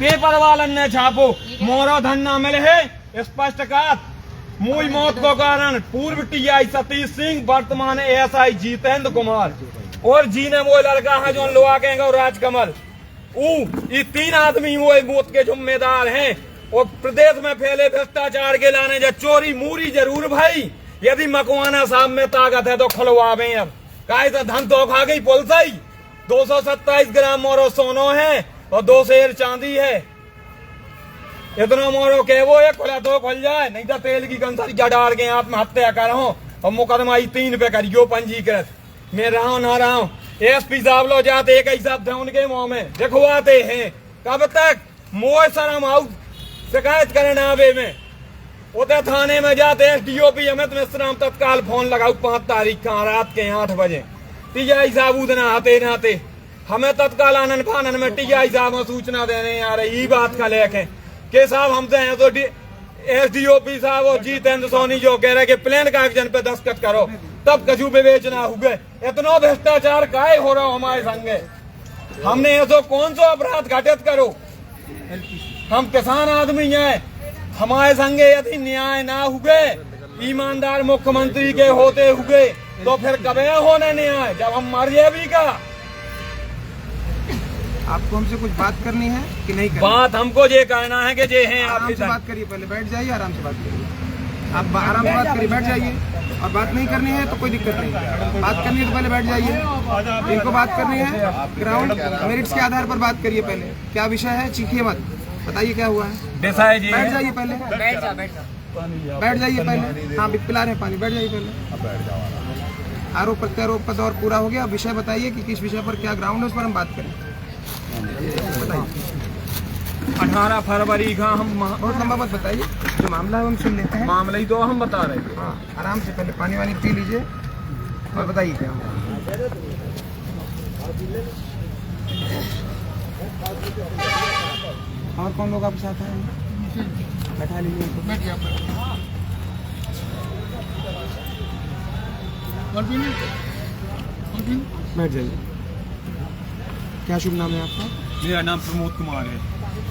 Paper वालन ने छापो मोरो धन न मिले है स्पष्ट का मूल मौत को कारण पूर्व टीआई सतीश सिंह वर्तमान एएसआई जितेंद्र कुमार और जी ने वो लड़का है जो लोहा कहेंगे राजकमल ये तीन आदमी वो मौत के जिम्मेदार हैं। और प्रदेश में फैले भ्रष्टाचार के लाने जो चोरी मूरी जरूर भाई, यदि मकवाना साहब में ताकत है तो खुलवावे। अब काहे तो धन तो खा गई पुलिस आई 227 ग्राम मोरो सोनो है और 2 शेर चांदी है। इतना मोरो के वो है खुला तो खुल जाए, नहीं तो तेल की कंसरिया डाल के आत्महत्या कर रहा और मुकदमा 3 पे करियो पंजीकृत। मैं रहा ना रहा हूँ एसपी साहब लो जाते एक ही शब्द है उनके मुंह में दिखवाते हैं। कब तक मोह शर्म आउ शिकायत करना आवे में उधर थाने में जाते एसडीओपी अमित मिश्रा तत्काल फोन लगाऊ 5 तारीख का रात के 8 बजे टीआई साहब उदना आते नाते हमें तत्काल आनंद फानन में टीआई साहब में सूचना देने आ रही बात का लेके के साहब हमसे हैं तो एसडीओपी साहब और जीतेंद्र सोनी जो कह रहे कि प्लेन कागजन पे दस्तखत करो तब कछु विवेचना हो गए। इतना भ्रष्टाचार काहे हो रहा हमारे संगे, हमने ऐसा कौन सा अपराध घटित करो। हम किसान आदमी हैं, हमारे संगे यदि न्याय ना हुए ईमानदार मुख्यमंत्री के होते हुए तो फिर कभी होने न्याय जब हम मर जाए भी का। आपको हमसे कुछ बात करनी है कि नहीं करनी? बात हमको ये कहना है कि जे हैं आराम से बात करिए, पहले बैठ जाइए, आराम से बात करिए। आप आराम से बात करिए, बैठ जाइए। और बात नहीं करनी है तो कोई दिक्कत नहीं, बात करनी है तो पहले बैठ जाइए। इनको बात करनी है ग्राउंड मेरिट्स के आधार पर बात करिए। पहले क्या विषय है, चीखिए मत, बताइए क्या हुआ है। बैठ जाइए पहले, बैठ जाइए पहले। हाँ पिला रहे पानी, बैठ जाइए पहले। आरोप प्रत्यारोप का दौर पूरा हो गया, विषय बताइए कि किस विषय पर क्या ग्राउंड है, उस पर हम बात करें। 18 फरवरी का हम बहुत लंबा मत बताइए, जो मामला है हम सुन लेते हैं। मामला ही तो हम बता रहे हैं। हाँ आराम से पहले पानी वानी पी लीजिए और बताइए क्या। और कौन लोग आपके साथ हैं? बैठा लीजिए, बैठ जाइए। क्या शुभ नाम है आपका? मेरा नाम प्रमोद कुमार है।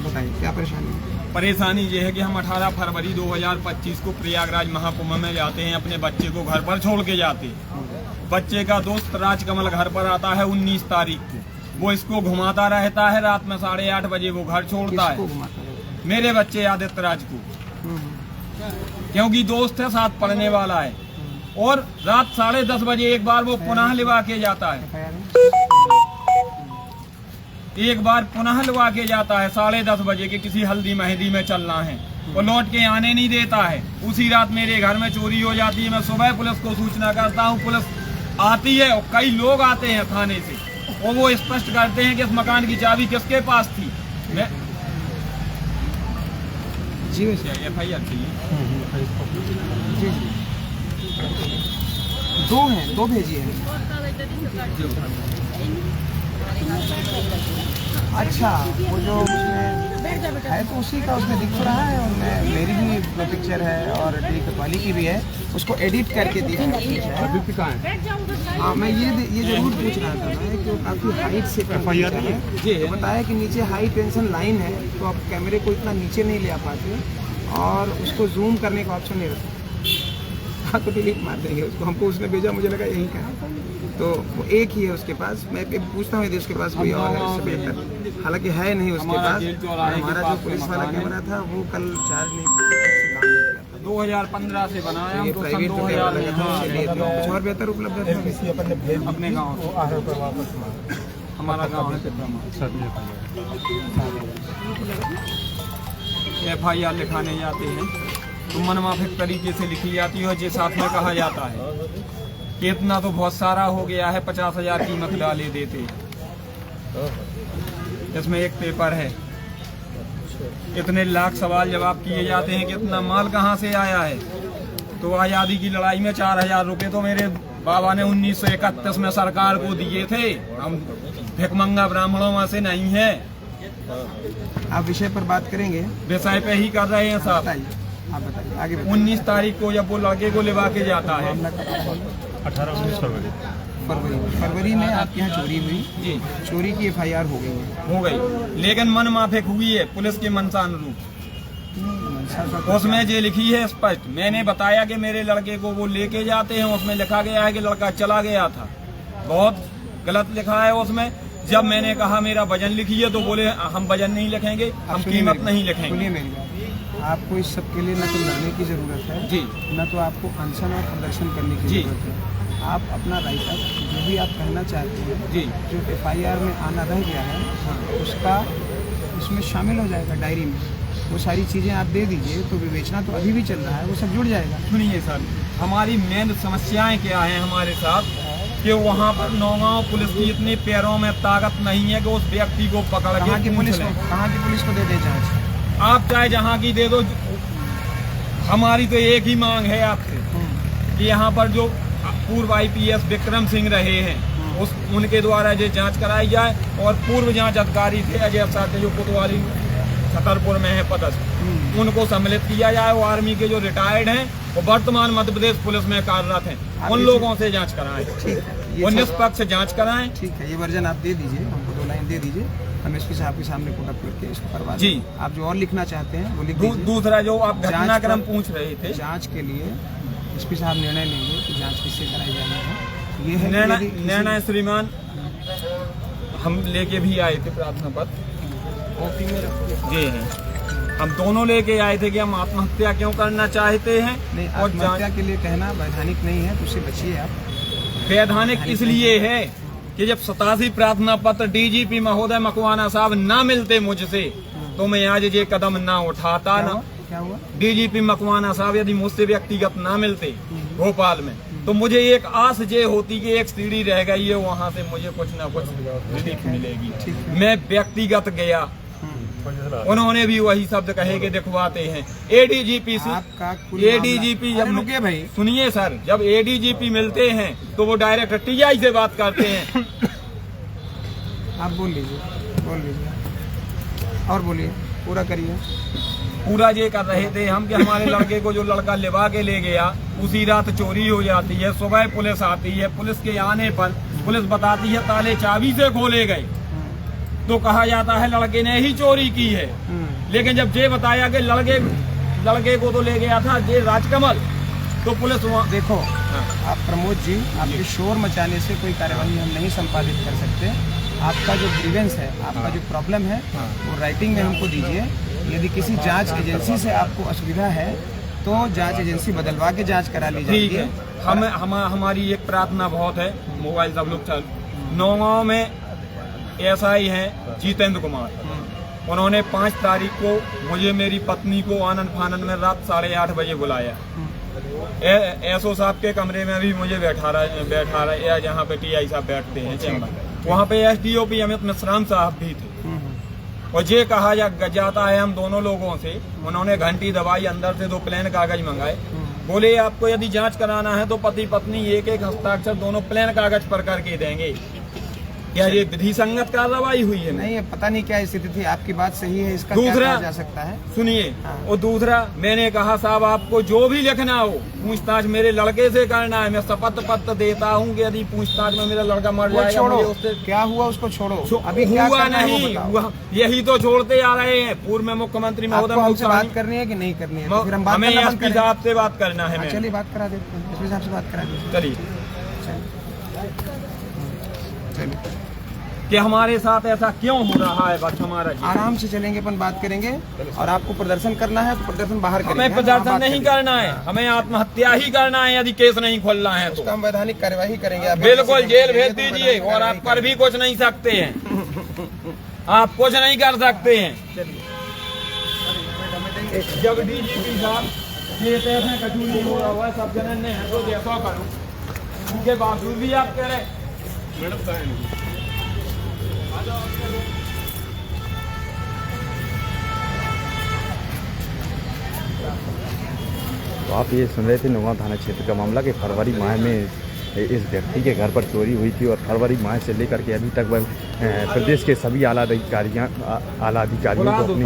बताइए क्या परेशानी है? परेशानी ये है कि हम 18 फरवरी 2025 को प्रयागराज महाकुंभ में जाते हैं, अपने बच्चे को घर पर छोड़ के जाते हैं। बच्चे का दोस्त राजकमल घर पर आता है 19 तारीख को, वो इसको घुमाता रहता है। रात में 8:30 बजे वो घर छोड़ता है, मेरे बच्चे आदित्य राज को, क्योंकि दोस्त है साथ पढ़ने वाला है। और रात 10:30 बजे एक बार वो पुनः लिवा के जाता है, एक बार पुनः लवा के जाता है 10:30 बजे के किसी हल्दी मेहंदी में चलना है, वो लौट के आने नहीं देता है। उसी रात मेरे घर में चोरी हो जाती है। मैं सुबह पुलिस को सूचना करता हूँ, पुलिस आती है और कई लोग आते हैं थाने से और वो स्पष्ट करते हैं कि इस मकान की चाबी किसके पास थी। मैं जी FIR दो भेजिए। अच्छा वो जो उसमें है तो उसी का उसमें दिख रहा है, और मेरी भी पिक्चर है और वाली की भी है, उसको एडिट करके दिया है। हाँ मैं ये जरूर पूछ रहा था मैं कि काफ़ी हाइट से तो बताया कि नीचे हाई टेंशन लाइन है, तो आप कैमरे को इतना नीचे नहीं ले आ पाते और उसको जूम करने का ऑप्शन नहीं रखते। हाँ तो डिलीट मार देंगे उसको, हमको उसने भेजा, मुझे लगा यही का, तो वो एक ही है उसके पास। मैं पूछता हूँ यदि उसके पास कोई और है उससे बेहतर, हालांकि है नहीं उसके पास। हमारा जो पुलिस वाला कैमरा था वो कल चार्ज नहीं किया, 2015 से बनाया, प्राइवेट कुछ और बेहतर उपलब्ध है अपने गाँव। हमारा गाँव है FIR लिखाने जाते हैं तो मनमाफिक तरीके से लिखी जाती है, जिस साथ में कहा जाता है कि इतना तो बहुत सारा हो गया है, 50,000 कीमत डाले देते। इसमें एक पेपर है, इतने लाख सवाल जवाब किए जाते हैं कि इतना माल कहाँ से आया है। तो आज़ादी की लड़ाई में 4,000 रुपये तो मेरे बाबा ने 1931 में सरकार को दिए थे, हम भिखमंगा ब्राह्मणों में से नहीं है। आप विषय पर बात करेंगे? विषय पे ही कर रहे हैं साहब। आप बताइए आगे। 19 तारीख को जब वो लड़के को लिवा के जाता है, 18-19 फरवरी फरवरी में आपके यहाँ चोरी हुई जी, चोरी की FIR हो गई है। हो गई, लेकिन मन माफिक हुई है पुलिस के मनसा अनुरूप। उसमें जो लिखी है स्पष्ट, मैंने बताया कि मेरे लड़के को वो लेके जाते हैं, उसमें लिखा गया है कि लड़का चला गया था। बहुत गलत लिखा है उसमें। जब मैंने कहा मेरा वजन लिखिए तो बोले हम वजन नहीं लिखेंगे, हम कीमत नहीं लिखेंगे। सुनिए मेरी बात, आपको इस सब के लिए न तो लड़ने की जरूरत है जी, न तो आपको अनशन और प्रदर्शन करने की जी। जरूरत है। आप अपना राइट अप जो भी आप कहना चाहते हैं, जी, जो FIR में आना रह गया है, उसका उसमें शामिल हो जाएगा डायरी में। वो सारी चीज़ें आप दे दीजिए, तो विवेचना तो अभी भी चल रहा है, वो सब जुड़ जाएगा। सुनिए सर, हमारी मेन समस्याएं क्या हैं हमारे साथ कि वहाँ पर नौगांव पुलिस की इतनी पैरों में ताकत नहीं है कि उस व्यक्ति को पकड़ के कहाँ की पूछ पुलिस लें। को, कहाँ की पुलिस को दे दे जाँच? आप चाहे जहाँ की दे दो, हमारी तो एक ही मांग है आपसे कि यहाँ पर जो पूर्व IPS विक्रम सिंह रहे हैं उनके द्वारा जो जांच कराई जाए, और पूर्व जांच अधिकारी थे अजय साथे जो कोतवाली छतरपुर में है पदस्थ, उनको सम्मिलित किया जाए। वो आर्मी के जो रिटायर्ड हैं वो वर्तमान मध्य प्रदेश पुलिस में कार्यरत हैं, उन लोगों से जांच कराएं, वो निष्पक्ष जांच कराएं। ठीक है, ये वर्जन आप दे दीजिए, हमको 2 लाइन दे दीजिए, हम SP साहब के सामने पुट अप करके इसको करवा दें। जी, आप जो और लिखना चाहते हैं वो लिख दीजिए। दूसरा जो आप घटनाक्रम जांच पूछ रहे थे, जांच के लिए SP साहब निर्णय लेंगे कि जांच किससे कराई जानी है। ये है निर्णय श्रीमान हम लेके भी आए थे प्रार्थना पत्र जी हैं, हम दोनों लेके आए थे कि हम आत्महत्या क्यों करना चाहते हैं। नहीं, और आत्महत्या के लिए कहना वैधानिक नहीं है, तो उससे बचिए आप। वैधानिक इसलिए है कि जब 87 प्रार्थना पत्र DGP महोदय मकवाना साहब ना मिलते मुझसे तो मैं आज ये कदम ना उठाता। ना क्या हुआ? DGP मकवाना साहब यदि मुझसे व्यक्तिगत ना मिलते भोपाल में तो मुझे एक आस ये होती कि एक सीढ़ी रह गई है, वहाँ से मुझे कुछ ना कुछ रिलीफ मिलेगी। मैं व्यक्तिगत गया, उन्होंने भी वही शब्द कहे कि दिखवाते हैं। ADGP जब रुके भाई, सुनिए सर, जब ADGP मिलते हैं तो वो डायरेक्ट TI से बात करते हैं। आप बोल लीजिए और बोलिए, पूरा करिए। पूरा ये कर रहे थे हम कि हमारे लड़के को जो लड़का लिवा के ले गया उसी रात चोरी हो जाती है। सुबह पुलिस आती है, पुलिस के आने पर पुलिस बताती है ताले चाबी से खोले गए, तो कहा जाता है लड़के ने ही चोरी की है। लेकिन जब ये बताया कि लड़के को तो ले गया था ये राजकमल, तो पुलिस वहाँ देखो। आप प्रमोद जी, आपके शोर मचाने से कोई कार्यवाही हम नहीं संपादित कर सकते। आपका जो ग्रीवेंस है, आपका जो प्रॉब्लम है, वो राइटिंग में हमको दीजिए। यदि किसी जांच एजेंसी से आपको असुविधा है तो जांच एजेंसी बदलवा के जांच करा ली जाएगी। ठीक है, हमारी एक प्रार्थना बहुत है, मोबाइल सब लोग चल। नौगांव में SI हैं जितेंद्र कुमार, उन्होंने 5 तारीख को मुझे मेरी पत्नी को आनंद फानंद में रात 8:30 बजे बुलाया। SO साहब के कमरे में भी मुझे बैठा रहा जहाँ पे TI साहब बैठते हैं चैम्बर, वहाँ पे SDOP अमित मिश्राम साहब भी थे। और ये कहा जाता है हम दोनों लोगों से, उन्होंने घंटी दबाई, अंदर से 2 प्लेन कागज मंगाए। बोले आपको यदि जांच कराना है तो पति पत्नी एक हस्ताक्षर दोनों प्लेन कागज पर करके देंगे। क्या ये विधि संगत कार्रवाई हुई है? नहीं, पता नहीं क्या स्थिति थी। आपकी बात सही है, इसका दूसरा क्या कहा जा सकता है? सुनिए, और दूसरा मैंने कहा साहब आपको जो भी लिखना हो पूछताछ मेरे लड़के से करना है। मैं शपथ पत्र देता हूँ कि यदि पूछताछ में मेरा लड़का मर जाएगा, छोड़ो, उससे क्या हुआ उसको छोड़ो। अभी हुआ नहीं हुआ, यही तो छोड़ते आ रहे हैं। पूर्व में मुख्यमंत्री महोदय हमसे बात करनी है कि नहीं करनी है? फिर हम बात हमें SP साहब से बात करना है। चलिए बात करा देते हैं, SP साहब से बात करा देते हैं। चलिए चलिए कि हमारे साथ ऐसा क्यों हो रहा है, बस हमारा आराम से चलेंगे, अपन बात करेंगे। और आपको प्रदर्शन करना है तो प्रदर्शन बाहर करेंगे। हमें प्रदर्शन नहीं करना है, हमें आत्महत्या ही करना है। यदि केस नहीं खोलना है तो हम वैधानिक कार्यवाही करेंगे। बिल्कुल जेल भेज दीजिए, और आप कर भी कुछ नहीं सकते हैं, आप कुछ नहीं कर सकते हैं। जब DGP साहब ये ऐसे कछु नहीं हो रहा हुआ है, सब जनन ने है तो जैसा करो, उनके बावजूद भी आप कह रहे मैडम। तो आप ये सुन रहे थे नौगांव थाना क्षेत्र का मामला कि फरवरी माह में इस व्यक्ति के घर पर चोरी हुई थी, और फरवरी माह से लेकर के अभी तक वह प्रदेश के सभी आला अधिकारियों को अपनी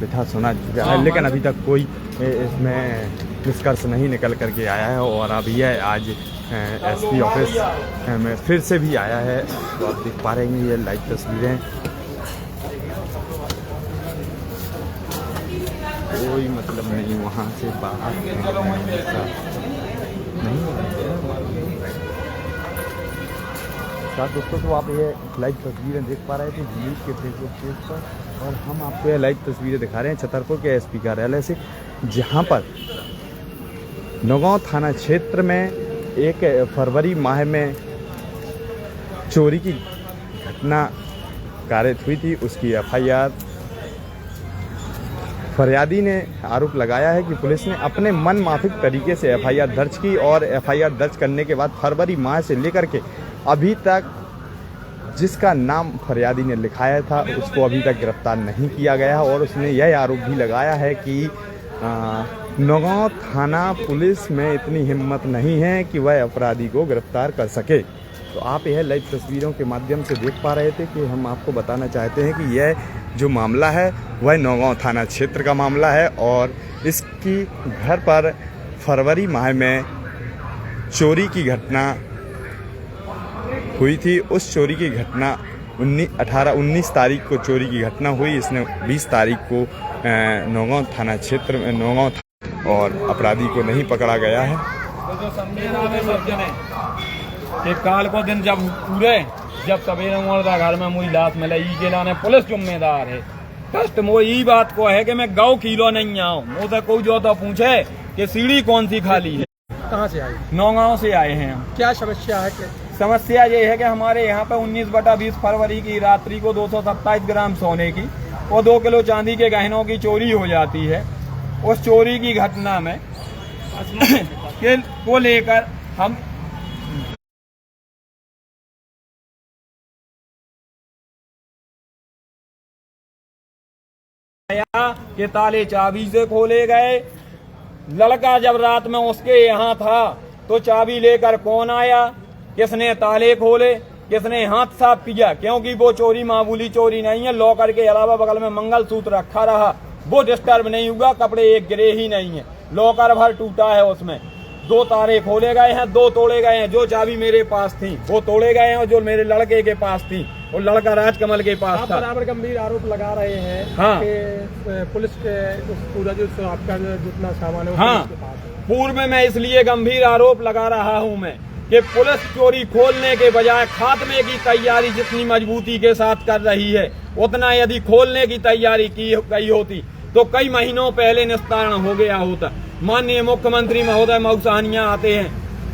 बिठा सुना चुका है, लेकिन अभी तक कोई इसमें निष्कर्ष नहीं निकल करके आया है। और अब यह आज एसपी ऑफिस में फिर से भी आया है। तो आप देख पा रहे हैं ये लाइव तस्वीरें, कोई मतलब नहीं वहाँ से बाहर साथ दोस्तों। तो आप ये लाइव तस्वीरें देख पा रहे थे न्यूज़ के फेसबुक पेज पर, और हम आपको ये लाइव तस्वीरें दिखा रहे हैं छतरपुर के एसपी कार्यालय से, जहां पर नौगांव थाना क्षेत्र में एक फरवरी माह में चोरी की घटना कारित हुई थी। उसकी एफआईआर फरियादी ने आरोप लगाया है कि पुलिस ने अपने मन माफिक तरीके से एफआईआर दर्ज की, और एफआईआर दर्ज करने के बाद फरवरी माह से लेकर के अभी तक जिसका नाम फरियादी ने लिखाया था उसको अभी तक गिरफ्तार नहीं किया गया है। और उसने यह आरोप भी लगाया है कि नौगांव थाना पुलिस में इतनी हिम्मत नहीं है कि वह अपराधी को गिरफ्तार कर सके। तो आप यह लाइव तस्वीरों के माध्यम से देख पा रहे थे कि हम आपको बताना चाहते हैं कि यह जो मामला है वह नौगांव थाना क्षेत्र का मामला है, और इसकी घर पर फरवरी माह में चोरी की घटना हुई थी। उस चोरी की घटना 19 तारीख को चोरी की घटना हुई। इसने 20 तारीख को नौगांव थाना क्षेत्र में नौगांव और अपराधी को नहीं पकड़ा गया है। तो जो समझे कि काल को दिन जब पूरे जब सवेरे मुर्दा घर में मुझी लाश मिले ई के लाने पुलिस जिम्मेदार है। कष्ट मो ई बात को है कि मैं गाँव किलो नहीं आऊँ, मुझे कोई जो तो पूछे कि सीढ़ी कौन सी खाली है। कहाँ से आए? नौगांव से आए हैं हम। क्या समस्या है? समस्या ये है कि हमारे यहाँ पे 19/20 फरवरी की रात्रि को 227 ग्राम सोने की और 2 किलो चांदी के गहनों की चोरी हो जाती है। उस चोरी की घटना में को लेकर हम के ताले चाबी से खोले गए। लड़का जब रात में उसके यहाँ था तो चाबी लेकर कौन आया, किसने ताले खोले, किसने हाथ साफ किया, क्योंकि वो चोरी मामूली चोरी नहीं है। लॉकर के अलावा बगल में मंगलसूत्र रखा रहा, वो डिस्टर्ब नहीं हुआ, कपड़े एक गिरे ही नहीं है, लॉकर भर टूटा है, उसमें 2 तारे खोले गए हैं, 2 तोड़े गए हैं। जो चाबी मेरे पास थी वो तोड़े गए हैं, और जो मेरे लड़के के पास थी वो लड़का राजकमल के पास था। बराबर गंभीर आरोप लगा रहे हैं हाँ। कि पुलिस के पूरा जो आपका जितना सामान है हाँ, पूर्व में मैं इसलिए गंभीर आरोप लगा रहा हूँ मैं कि पुलिस चोरी खोलने के बजाय खात्मे की तैयारी जितनी मजबूती के साथ कर रही है, उतना यदि खोलने की तैयारी की गई होती तो कई महीनों पहले निस्तारण हो गया होता। माननीय मुख्यमंत्री महोदय मऊसानिया आते हैं,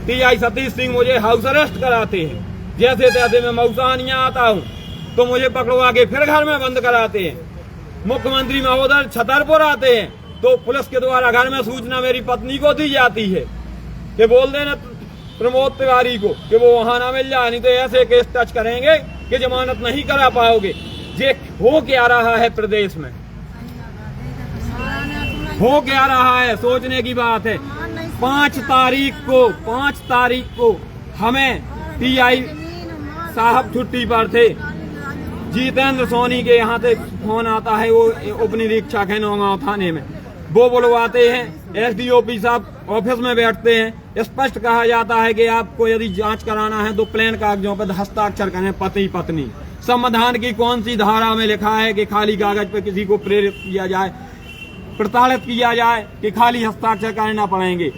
टीआई सतीश सिंह मुझे हाउस अरेस्ट कराते हैं, जैसे तैसे मैं मऊसानिया आता हूँ तो मुझे पकड़वा के फिर घर में बंद कराते हैं। मुख्यमंत्री महोदय छतरपुर आते हैं तो पुलिस के द्वारा घर में सूचना मेरी पत्नी को दी जाती है कि बोल देना प्रमोद तिवारी को कि वो वहां ना मिल जाए, नहीं तो ऐसे केस टच करेंगे कि जमानत नहीं करा पाओगे। ये हो क्या रहा है प्रदेश में, हो क्या रहा है, सोचने की बात है। 5 तारीख को हमें टीआई साहब छुट्टी पर थे, जितेंद्र सोनी के यहाँ से फोन आता है, वो उप निरीक्षक है नौगांव थाने में, वो बुलवाते हैं, एसडीओपी साहब ऑफिस में बैठते हैं। स्पष्ट कहा जाता है कि आपको यदि जांच कराना है तो प्लेन कागजों पर हस्ताक्षर करें पति पत्नी। संविधान की कौन सी धारा में लिखा है कि खाली कागज पर किसी को प्रेरित किया जाए, प्रताड़ित किया जाए कि खाली हस्ताक्षर करना पड़ेंगे।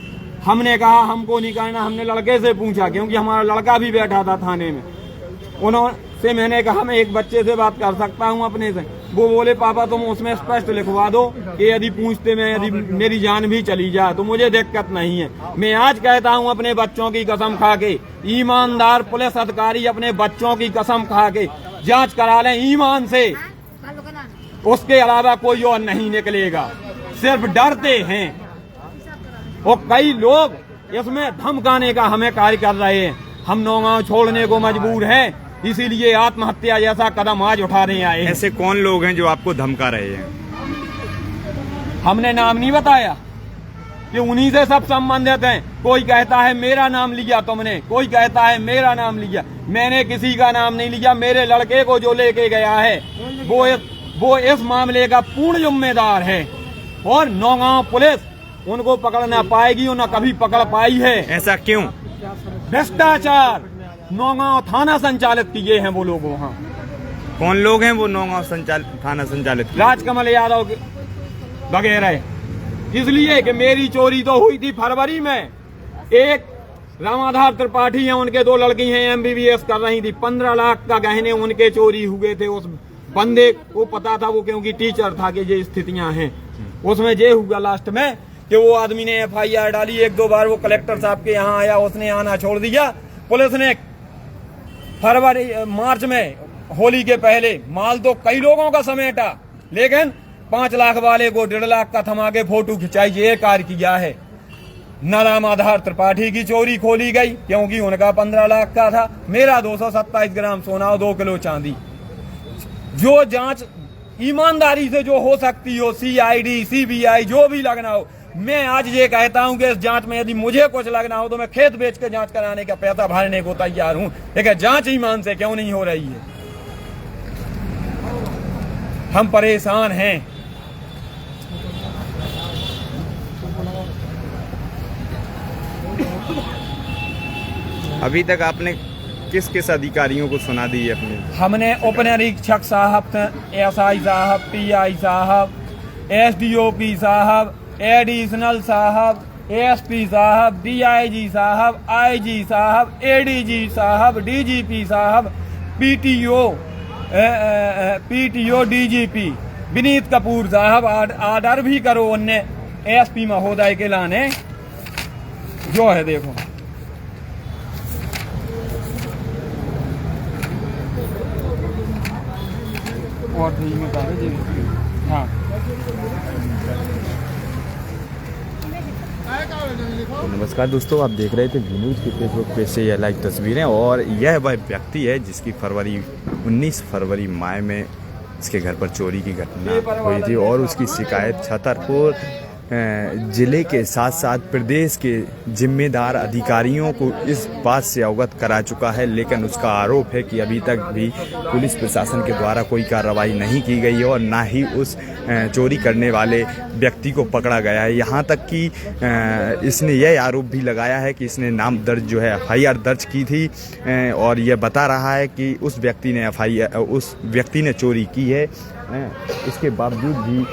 हमने कहा हमको नहीं करना, हमने लड़के से पूछा क्योंकि हमारा लड़का भी बैठा था थाने में। उन्होंने मैंने कहा मैं एक बच्चे से बात कर सकता हूं अपने से, वो बोले पापा तुम उसमें स्पष्ट लिखवा दो कि यदि पूछते में यदि मेरी जान भी चली जाए तो मुझे दिक्कत नहीं है। मैं आज कहता हूं अपने बच्चों की कसम खा के, ईमानदार पुलिस अधिकारी अपने बच्चों की कसम खा के जांच करा लें ईमान से, उसके अलावा कोई और नहीं निकलेगा। सिर्फ डरते हैं और कई लोग इसमें धमकाने का हमें कार्य कर रहे हैं। हम नौगांव छोड़ने को मजबूर हैं, इसीलिए आत्महत्या जैसा कदम आज उठाने आए हैं। ऐसे कौन लोग हैं जो आपको धमका रहे हैं? हमने नाम नहीं बताया कि उन्हीं से सब संबंधित हैं। कोई कहता है मेरा नाम लिया तुमने, कोई कहता है मेरा नाम लिया, मैंने किसी का नाम नहीं लिया। मेरे लड़के को जो लेके गया है वो इस मामले का पूर्ण जिम्मेदार है और नौगांव पुलिस उनको पकड़ ना पाएगी और न कभी पकड़ पाई है। ऐसा क्यों? भ्रष्टाचार नौगांव थाना संचालित किए हैं वो लोग वहाँ। कौन लोग हैं वो नौगांव थाना संचालित? राजकमल यादव वगैरह। इसलिए कि मेरी चोरी तो हुई थी फरवरी में। एक रामाधार त्रिपाठी हैं, उनके 2 लड़की हैं, MBBS कर रही थी। 15 लाख का गहने उनके चोरी हुए थे। उस बंदे को पता था, वो क्योंकि टीचर था कि ये स्थितियां हैं। उसमें ये हुआ लास्ट में कि वो आदमी ने FIR डाली। 1-2 बार वो कलेक्टर साहब के यहाँ आया, उसने आना छोड़ दिया। पुलिस ने मार्च में होली के पहले माल तो कई लोगों का समेटा, लेकिन 5 लाख वाले को 1.5 लाख का थमा के फोटो खिंचाई। ये कार्य किया है। न रामाधार त्रिपाठी की चोरी खोली गई क्योंकि उनका 15 लाख का था। मेरा 227 ग्राम सोना और 2 किलो चांदी। जो जांच ईमानदारी से जो हो सकती हो, CID CBI जो भी लगना हो, मैं आज ये कहता हूं कि इस जांच में यदि मुझे कुछ लगना हो तो मैं खेत बेच के जांच कराने का पैसा भरने को तैयार हूं, लेकिन जांच ईमान से क्यों नहीं हो रही है? हम परेशान हैं। अभी तक आपने किस किस अधिकारियों को सुना दी है अपने? हमने उप निरीक्षक साहब, SI साहब, PI साहब, SDOP साहब, एडिशनल साहब, ASP साहब, DIG साहब, IG साहब, ADG साहब, DGP साहब, PTO DGP विनीत कपूर साहब। ऑर्डर भी करो उनने ASP महोदय के लाने। जो है देखो, और हाँ, तो नमस्कार दोस्तों, आप देख रहे थे वी न्यूज़ की फेसबुक पेज से यह लाइव तस्वीरें। और यह वह व्यक्ति है जिसकी 19 फरवरी माह में इसके घर पर चोरी की घटना हुई थी और उसकी शिकायत छतरपुर जिले के साथ साथ प्रदेश के जिम्मेदार अधिकारियों को इस बात से अवगत करा चुका है, लेकिन उसका आरोप है कि अभी तक भी पुलिस प्रशासन के द्वारा कोई कार्रवाई नहीं की गई है और ना ही उस चोरी करने वाले व्यक्ति को पकड़ा गया है। यहाँ तक कि इसने यह आरोप भी लगाया है कि इसने नाम दर्ज जो है FIR दर्ज की थी और यह बता रहा है कि उस व्यक्ति ने चोरी की है। इसके बावजूद भी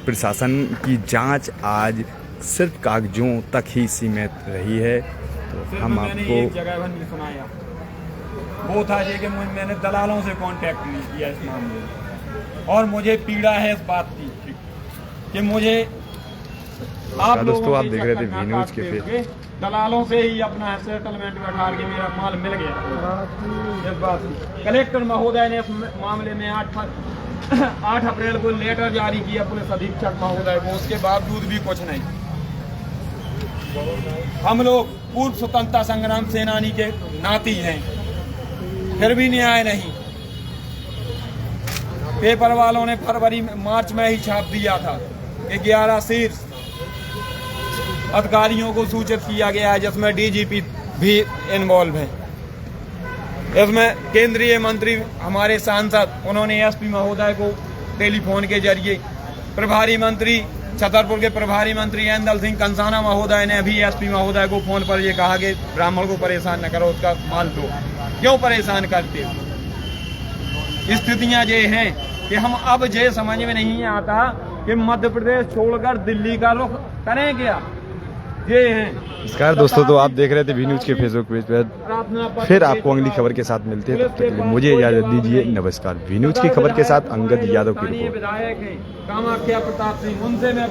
प्रशासन की जांच आज सिर्फ कागजों तक ही सीमित रही है। तो हम आपको एक जगह नहीं सुनाया, वो था ये कि मैंने दलालों से कांटेक्ट नहीं किया इस मामले में, और मुझे पीड़ा है इस बात की कि मुझे आप दोस्तों आप देख रहे थे वी न्यूज़ के पेज, दलालों से ही अपना सेटलमेंट बैठा के मेरा माल मिल गया। इस बात की कलेक्टर महोदय ने इस मामले में 8 अप्रैल को लेटर जारी किया पुलिस अधीक्षक महोदय को, उसके बावजूद भी कुछ नहीं। हम लोग पूर्व स्वतंत्रता संग्राम सेनानी के नाती हैं, फिर भी न्याय नहीं। पेपर वालों ने मार्च में ही छाप दिया था कि 11 शीर्ष अधिकारियों को सूचित किया गया है, जिसमें DGP भी इन्वॉल्व है। इसमें केंद्रीय मंत्री हमारे सांसद, उन्होंने SP महोदय को टेलीफोन के जरिए, प्रभारी मंत्री छतरपुर के प्रभारी मंत्री ऐंदल सिंह कंसाना महोदय ने भी SP महोदय को फोन पर ये कहा कि ब्राह्मण को परेशान न करो, उसका माल दो। क्यों परेशान करते हो? स्थितियां ये हैं कि हम अब ये समझ में नहीं आता कि मध्य प्रदेश छोड़कर दिल्ली का रुख करें क्या। ये हैं। नमस्कार दोस्तों, तो आप देख रहे थे वी न्यूज़ के फेसबुक पेज पर। फिर आपको अगली खबर के साथ मिलते हैं, तब तक के लिए मुझे इजाजत दीजिए। नमस्कार। वी न्यूज़ की खबर के साथ अंगद यादव की रिपोर्ट। विधायक हैं कामाख्या प्रताप सिंह, उनसे मैं